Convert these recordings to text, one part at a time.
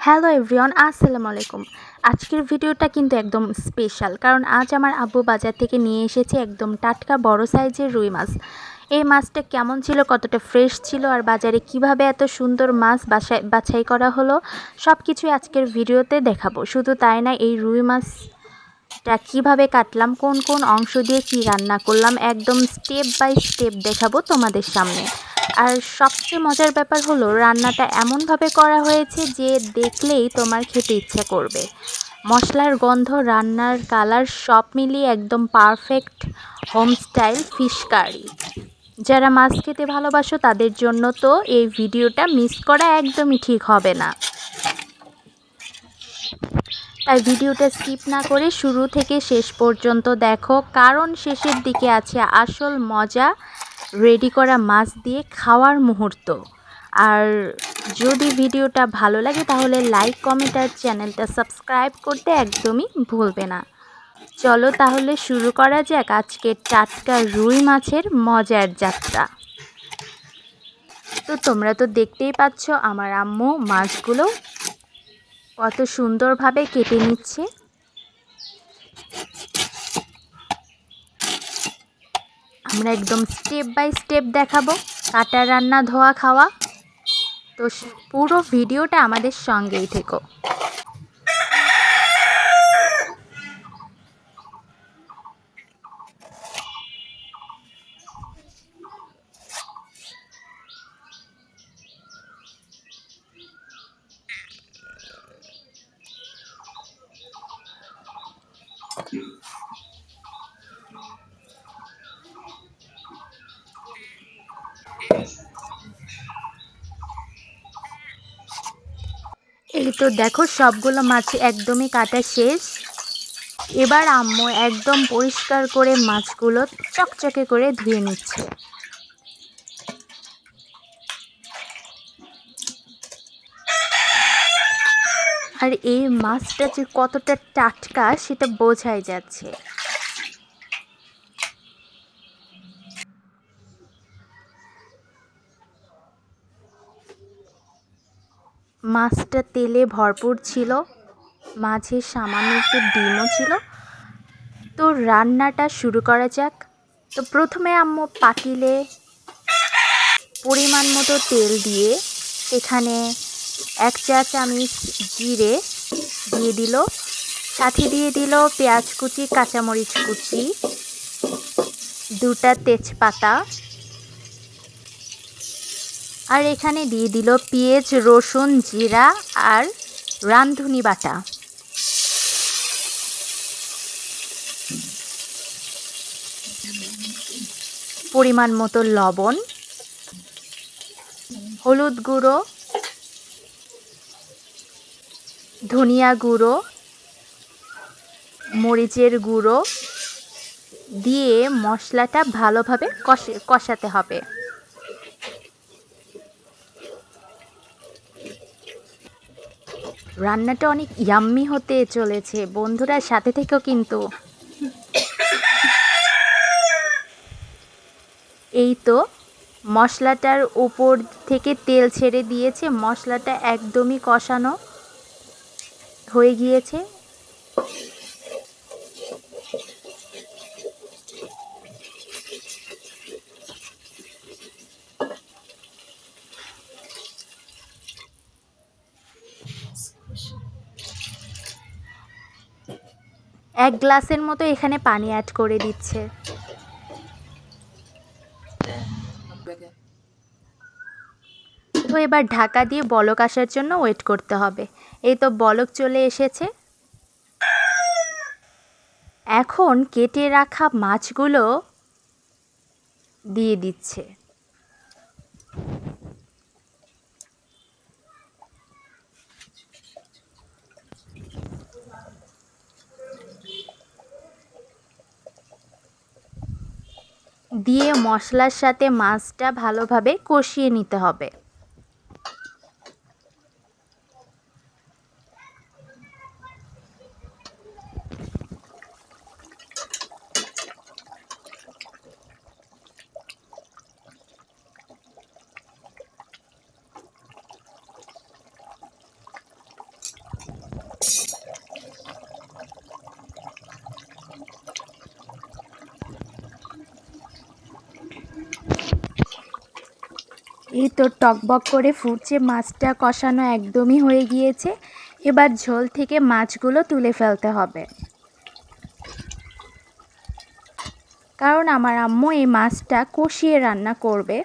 Hello everyone, আসসালামু আলাইকুম। আজকের ভিডিওটা কিন্তু একদম স্পেশাল, কারণ আজ আমার আব্বু বাজার থেকে নিয়ে এসেছে একদম টাটকা বড় সাইজের রুই মাছ। এই মাছটা কেমন ছিল, কতটা ফ্রেশ ছিল, আর বাজারে কিভাবে এত সুন্দর মাছ বাছাই করা হলো, সব কিছুই আজকের ভিডিওতে দেখাবো। শুধু তাই না, এই রুই মাছটা কিভাবে কাটলাম, কোন কোন অংশ দিয়ে কি রান্না করলাম, একদম স্টেপ বাই স্টেপ দেখাবো তোমাদের সামনে। আর সবচেয়ে মজার ব্যাপার হলো, রান্নাটা এমনভাবে করা হয়েছে যে দেখলেই তোমার খেতে ইচ্ছে করবে। মশলার গন্ধ, রান্নার কালার সব মিলিয়ে একদম perfect home style fish curry. যারা মাছ খেতে ভালোবাসো তাদের জন্য তো এই ভিডিওটা মিস করা একদমই ঠিক হবে না। তাই ভিডিওটা স্কিপ না করে শুরু থেকে শেষ পর্যন্ত দেখো, কারণ শেষের দিকে আছে আসল মজা, রেডি করা মাছ দিয়ে খাওয়ার মুহূর্ত। আর যদি ভিডিওটা ভালো লাগে তাহলে লাইক, কমেন্ট আর চ্যানেলটা সাবস্ক্রাইব করতে একদমই ভুলবে না। চলো তাহলে শুরু করা যাক আজকের টাটকা রুই মাছের মজার যাত্রা। তো তোমরা তো দেখতেই পাচ্ছ আমার আম্মু মাছগুলো কত সুন্দরভাবে কেটে নিচ্ছে। আমরা একদম স্টেপ বাই স্টেপ দেখাবো কাটা, রান্না, ধোয়া, খাওয়া। তো পুরো ভিডিওটা আমাদের সঙ্গেই থেকো। এই তো দেখো, সবগুলো মাছ একদমই কাটা শেষ। এবার আম্মু একদম পরিষ্কার করে মাছগুলো চকচকে করে ধুয়ে নিচ্ছে। আর এই মাছটা যে কতটা টাটকা সেটা বোঝাই যাচ্ছে। মাছটা তেলে ভরপুর ছিল, মাঝে সামান্য একটু ডিমও ছিল। তো রান্নাটা শুরু করা যাক। তো প্রথমে আম্মু পাতিলে পরিমাণ মতো তেল দিয়ে সেখানে 1 চা চামচ জিরে দিয়ে দিল, সাথে দিয়ে দিল পেঁয়াজ কুচি, কাঁচামরিচ কুচি, 2টা তেজপাতা, আর এখানে দিয়ে দিল পেঁয়াজ, রসুন, জিরা আর রাঁধুনি বাটা। পরিমাণ মতো লবণ, হলুদ গুঁড়ো, ধনিয়া গুঁড়ো, মরিচের গুঁড়ো দিয়ে মশলাটা ভালোভাবে কষাতে হবে। রান্নাটা অনেক ইয়াম্মি হতে চলেছে, বন্ধুরা সাথে থেকেও কিন্তু। এই তো মশলাটার উপর থেকে তেল ছেড়ে দিয়েছে, মশলাটা একদমই কষানো হয়ে গিয়েছে। এক গ্লাসের মতো এখানে পানি অ্যাড করে দিচ্ছে। তো এবার ঢাকা দিয়ে বলক আসার জন্য ওয়েট করতে হবে। এই তো বলক চলে এসেছে। এখন কেটে রাখা মাছগুলো দিয়ে দিচ্ছে। দিয়ে মশলার সাথে মাছটা ভালোভাবে কষিয়ে নিতে হবে। এই তো টকবক করে ফুটছে, মাছটা কষানো একদমই হয়ে গিয়েছে। এবার ঝোল থেকে মাছগুলো তুলে ফেলতে হবে, কারণ আমার আম্মু এই মাছটা কষিয়ে রান্না করবে।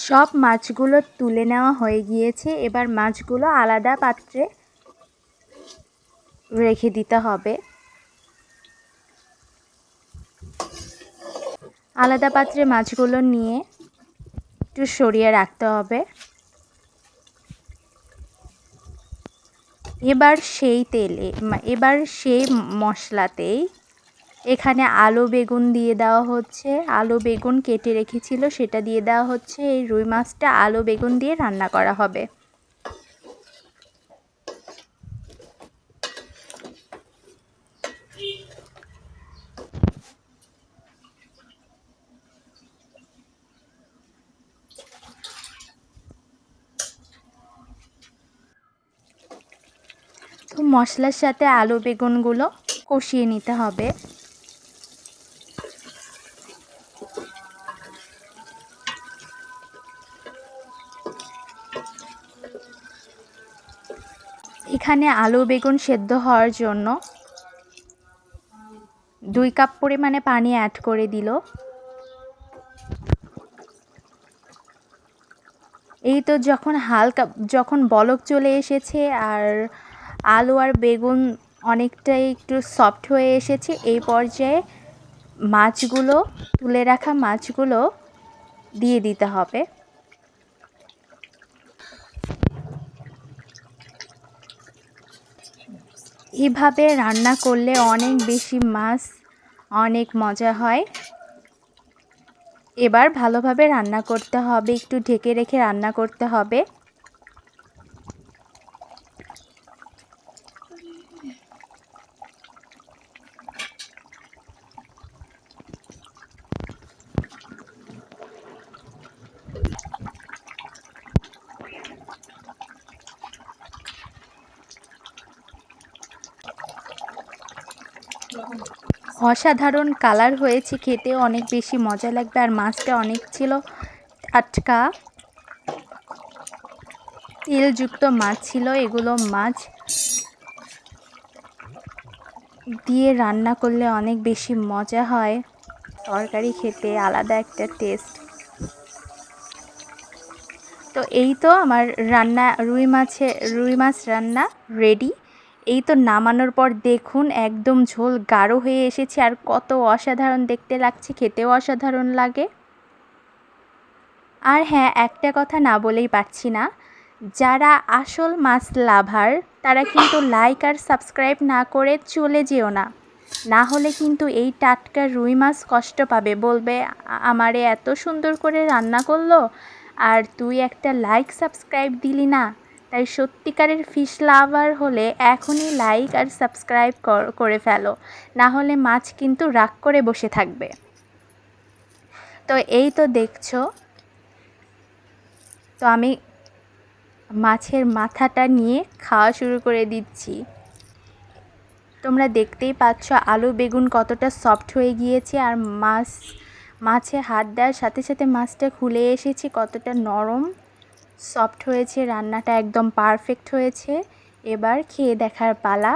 সব মাছগুলো তুলে নেওয়া হয়ে গিয়েছে। এবার মাছগুলো আলাদা পাত্রে রেখে দিতে হবে। আলাদা পাত্রে মাছগুলো নিয়ে একটু সরিয়ে রাখতে হবে। এবার সেই মশলাতেই এখানে আলু বেগুন দিয়ে দেওয়া হচ্ছে। আলু বেগুন কেটে রেখেছিল, সেটা দিয়ে দেওয়া হচ্ছে। এই রুই মাছটা আলু বেগুন দিয়ে রান্না করা হবে। তো মশলার সাথে আলু বেগুনগুলো কষিয়ে নিতে হবে। এখানে আলু বেগুন সেদ্ধ হওয়ার জন্য 2 কাপ পরিমাণে পানি অ্যাড করে দিল। এই তো যখন বলক চলে এসেছে আর আলু আর বেগুন অনেকটাই একটু সফট হয়ে এসেছে, এই পর্যায়ে তুলে রাখা মাছগুলো দিয়ে দিতে হবে। এভাবে রান্না করলে অনেক মজা হয়। এবার ভালোভাবে রান্না করতে হবে, একটু ঢেকে রেখে রান্না করতে হবে। অসাধারণ কালার হয়েছে, খেতেও অনেক বেশি মজা লাগবে। আর মাছটা অনেক ছিল টাটকা, তেলযুক্ত মাছ ছিল। এগুলো মাছ দিয়ে রান্না করলে অনেক বেশি মজা হয়। তরকারি খেতে আলাদা একটা টেস্ট। তো এই তো আমার রুই মাছ রান্না রেডি। এই তো নামানোর পর দেখুন একদম ঝোল গাঢ় হয়ে এসেছে, আর কত অসাধারণ দেখতে লাগছে, খেতেও অসাধারণ লাগে। আর হ্যাঁ, একটা কথা না বলেই পারছি না, যারা আসল মাছ লাভার তারা কিন্তু লাইক আর সাবস্ক্রাইব না করে চলে যেও না, না হলে কিন্তু এই টাটকা রুই মাছ কষ্ট পাবে, বলবে আমারে এত সুন্দর করে রান্না করলো আর তুই একটা লাইক সাবস্ক্রাইব দিলি না। তাই সত্যিকারের ফিশ লাভার হলে এখনই লাইক আর সাবস্ক্রাইব করে ফেলো, না হলে মাছ কিন্তু রাগ করে বসে থাকবে। তো এই তো দেখছো, তো আমি মাছের মাথাটা নিয়ে খাওয়া শুরু করে দিচ্ছি। তোমরা দেখতেই পাচ্ছ আলু বেগুন কতটা সফট হয়ে গিয়েছে, আর মাছে হাত দেওয়ার সাথে সাথে মাছটা খুলে এসেছে, কতটা নরম সফট হয়েছে। রান্নাটা একদম পারফেক্ট হয়েছে। এবার খেয়ে দেখার পালা।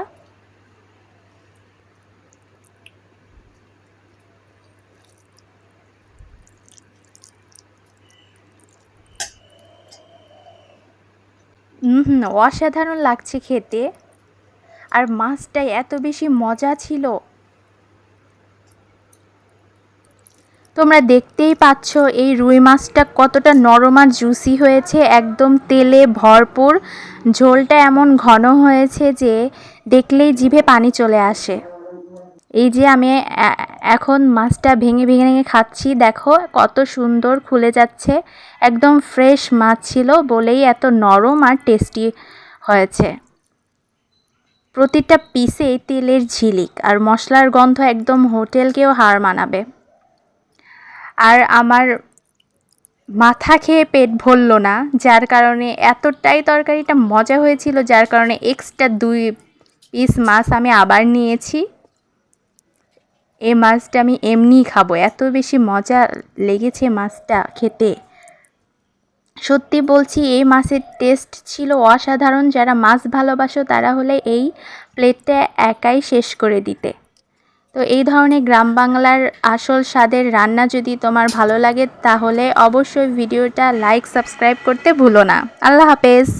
অসাধারণ লাগছে খেতে, আর মাছটা এত বেশি মজা ছিল। তোমরা দেখতেই পাচ্ছ এই রুই মাছটা কতটা নরম আর জুসি হয়েছে, একদম তেলে ভরপুর। ঝোলটা এমন ঘন হয়েছে যে দেখলেই জিভে পানি চলে আসে। এই যে আমি এখন মাছটা ভেঙে ভেঙে খাচ্ছি, দেখো কত সুন্দর খুলে যাচ্ছে। একদম ফ্রেশ মাছ ছিল বলেই এত নরম আর টেস্টি হয়েছে। প্রতিটা পিসে তেলের ঝিলিক আর মশলার গন্ধ একদম হোটেলকেও হার মানাবে। আর আমার মাথা খেয়ে পেট ভরল না, যার কারণে এতটাই তরকারিটা মজা হয়েছিল, যার কারণে এক্সট্রা 2 পিস মাছ আমি আবার নিয়েছি। এই মাছটা আমি এমনিই খাবো, এত বেশি মজা লেগেছে মাছটা খেতে। সত্যি বলছি, এই মাছের টেস্ট ছিল অসাধারণ। যারা মাছ ভালোবাসো তারা হলে এই প্লেটটা একাই শেষ করে দিতে। তো এই ধরনের গ্রাম বাংলার আসল স্বাদের রান্না যদি তোমার ভালো লাগে তাহলে অবশ্যই ভিডিওটা লাইক সাবস্ক্রাইব করতে ভুলো না। আল্লাহ হাফেজ।